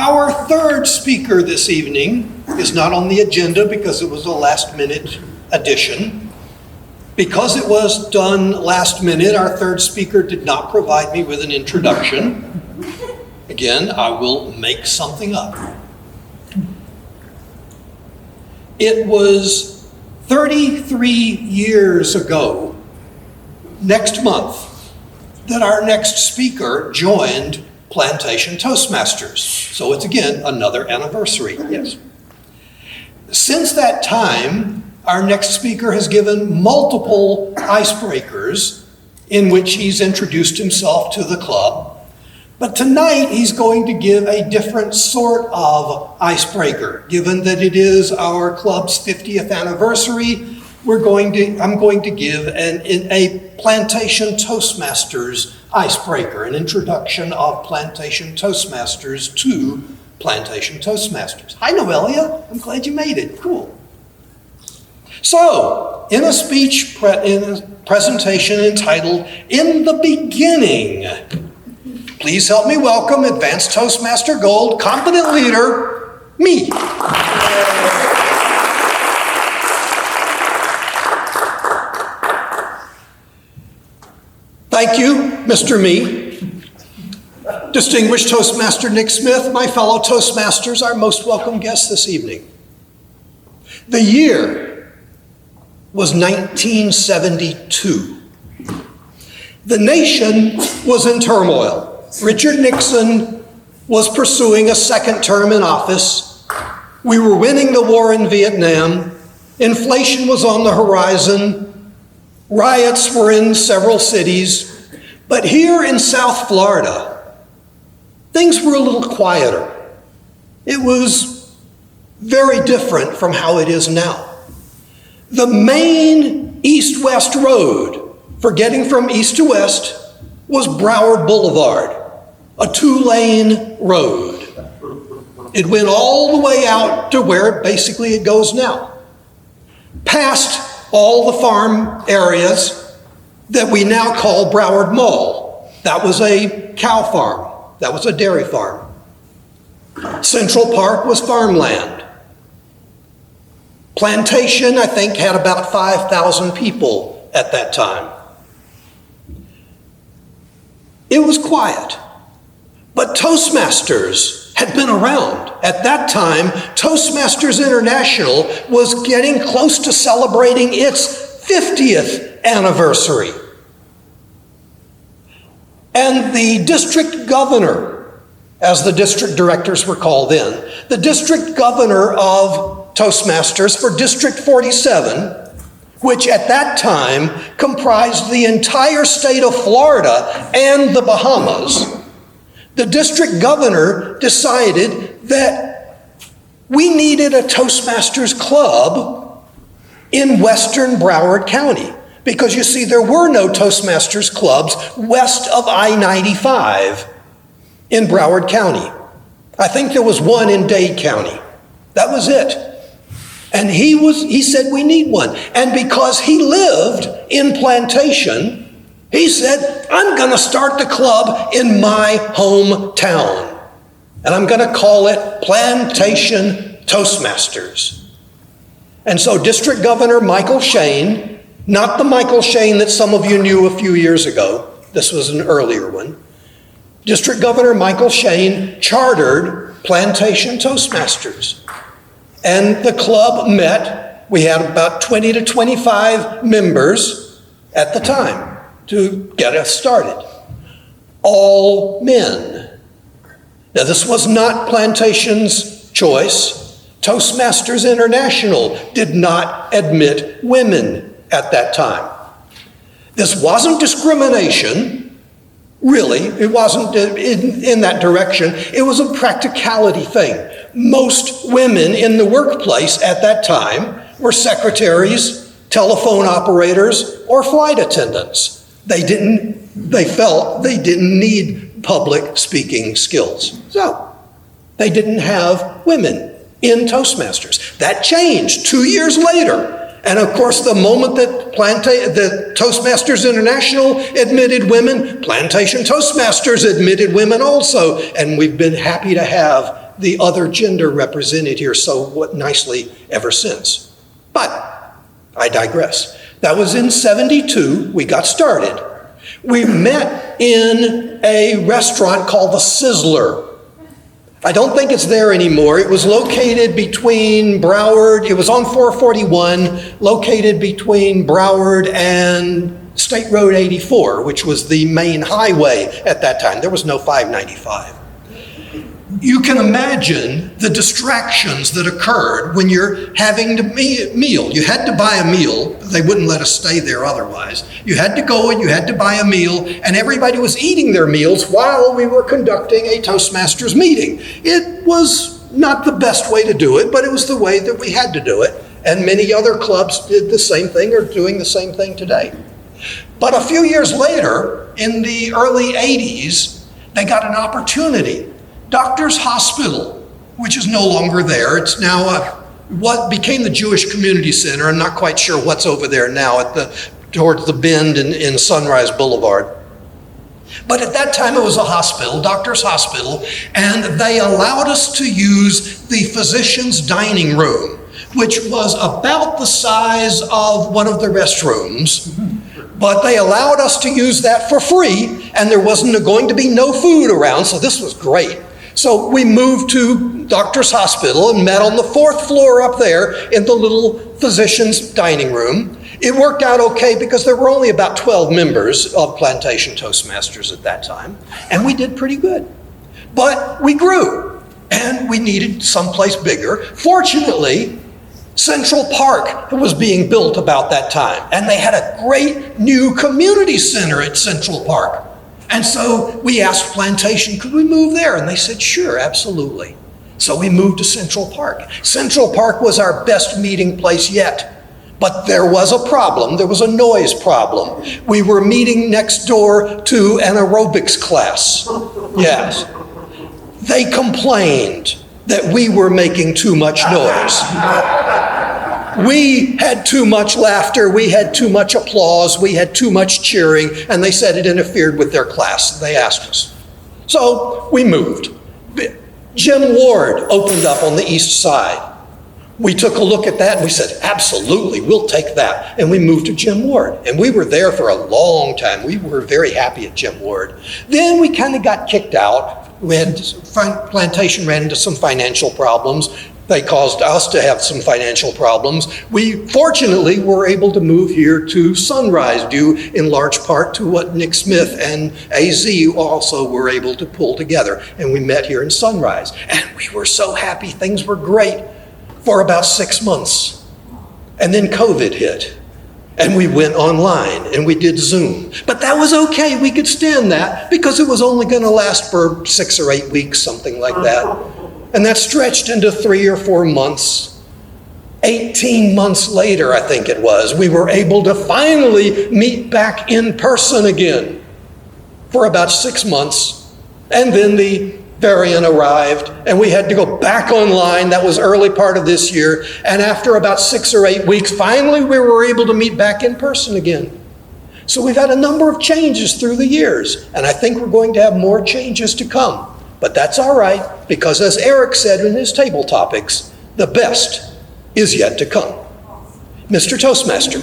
Our third speaker this evening is not on the agenda because it was a last-minute addition. Because it was done last minute, our third speaker did not provide me with an introduction. Again, I will make something up. It was 33 years ago, next month, that our next speaker joined Plantation Toastmasters. So it's again another anniversary, yes. Since that time, our next speaker has given multiple icebreakers in which he's introduced himself to the club. But tonight he's going to give a different sort of icebreaker. Given that it is our club's 50th anniversary, I'm going to give a Plantation Toastmasters icebreaker, an introduction of Plantation Toastmasters to Plantation Toastmasters. Hi, Noelia. I'm glad you made it. Cool. So, in a speech, in a presentation entitled, "In the Beginning," please help me welcome Advanced Toastmaster Gold, competent leader, me. Thank you, Mr. Me. Distinguished Toastmaster Nick Smith, my fellow Toastmasters, our most welcome guests this evening. The year was 1972. The nation was in turmoil. Richard Nixon was pursuing a second term in office. We were winning the war in Vietnam. Inflation was on the horizon. Riots were in several cities. But here in South Florida, things were a little quieter. It was very different from how it is now. The main east-west road for getting from east to west was Broward Boulevard, a 2-lane road. It went all the way out to where basically it goes now, past all the farm areas that we now call Broward Mall. That was a cow farm. That was a dairy farm. Central Park was farmland. Plantation, I think, had about 5,000 people at that time. It was quiet, but Toastmasters had been around. At that time, Toastmasters International was getting close to celebrating its 50th anniversary. And the district governor, as the district directors were called then, the district governor of Toastmasters for District 47, which at that time comprised the entire state of Florida and the Bahamas, the district governor decided that we needed a Toastmasters club in western Broward County. Because you see, there were no Toastmasters clubs west of I-95 in Broward County. I think there was one in Dade County. That was it. And he said, we need one. And because he lived in Plantation, he said, I'm going to start the club in my hometown. And I'm going to call it Plantation Toastmasters. And so District Governor Michael Shane, not the Michael Shane that some of you knew a few years ago, this was an earlier one, District Governor Michael Shane chartered Plantation Toastmasters. And the club met. We had about 20 to 25 members at the time to get us started. All men. Now, this was not Plantation's choice. Toastmasters International did not admit women at that time. This wasn't discrimination. Really, it wasn't in that direction. It was a practicality thing. Most women in the workplace at that time were secretaries, telephone operators, or flight attendants. They felt they didn't need public speaking skills. So they didn't have women in Toastmasters. That changed 2 years later. And of course, the moment that the Toastmasters International admitted women, Plantation Toastmasters admitted women also. And we've been happy to have the other gender represented here so nicely ever since. But I digress. That was in 72, we got started. We met in a restaurant called the Sizzler. I don't think it's there anymore. It was located between Broward, it was on 441, located between Broward and State Road 84, which was the main highway at that time. There was no 595. You can imagine the distractions that occurred when you're having to meal. You had to buy a meal. They wouldn't let us stay there otherwise. You had to go and you had to buy a meal, and everybody was eating their meals while we were conducting a Toastmasters meeting. It was not the best way to do it, but it was the way that we had to do it. And many other clubs did the same thing or doing the same thing today. But a few years later, in the early 80s, they got an opportunity. Doctors Hospital, which is no longer there, it's now what became the Jewish Community Center. I'm not quite sure what's over there now towards the bend in Sunrise Boulevard. But at that time it was a hospital, Doctors Hospital, and they allowed us to use the physician's dining room, which was about the size of one of the restrooms. But they allowed us to use that for free, and there wasn't going to be no food around, so this was great. So we moved to Doctors Hospital and met on the 4th floor up there in the little physician's dining room. It worked out okay because there were only about 12 members of Plantation Toastmasters at that time, and we did pretty good. But we grew, and we needed someplace bigger. Fortunately, Central Park was being built about that time, and they had a great new community center at Central Park. And so we asked Plantation, could we move there? And they said, sure, absolutely. So we moved to Central Park. Central Park was our best meeting place yet. But there was a problem. There was a noise problem. We were meeting next door to an aerobics class. Yes. They complained that we were making too much noise. We had too much laughter, we had too much applause, we had too much cheering, and they said it interfered with their class. They asked us. So we moved. Jim Ward opened up on the east side. We took a look at that and we said, absolutely, we'll take that. And we moved to Jim Ward. And we were there for a long time. We were very happy at Jim Ward. Then we kind of got kicked out. Plantation ran into some financial problems. They caused us to have some financial problems. We fortunately were able to move here to Sunrise, due in large part to what Nick Smith and AZ also were able to pull together. And we met here in Sunrise. And we were so happy. Things were great for about 6 months. And then COVID hit. And we went online and we did Zoom. But that was okay. We could stand that because it was only going to last for 6 or 8 weeks, something like that. And that stretched into 3 or 4 months. 18 months later, I think it was, we were able to finally meet back in person again for about 6 months. And then the variant arrived and we had to go back online. That was early part of this year. And after about 6 or 8 weeks, finally we were able to meet back in person again. So we've had a number of changes through the years, and I think we're going to have more changes to come. But that's all right, because as Eric said in his table topics, the best is yet to come. Mr. Toastmaster.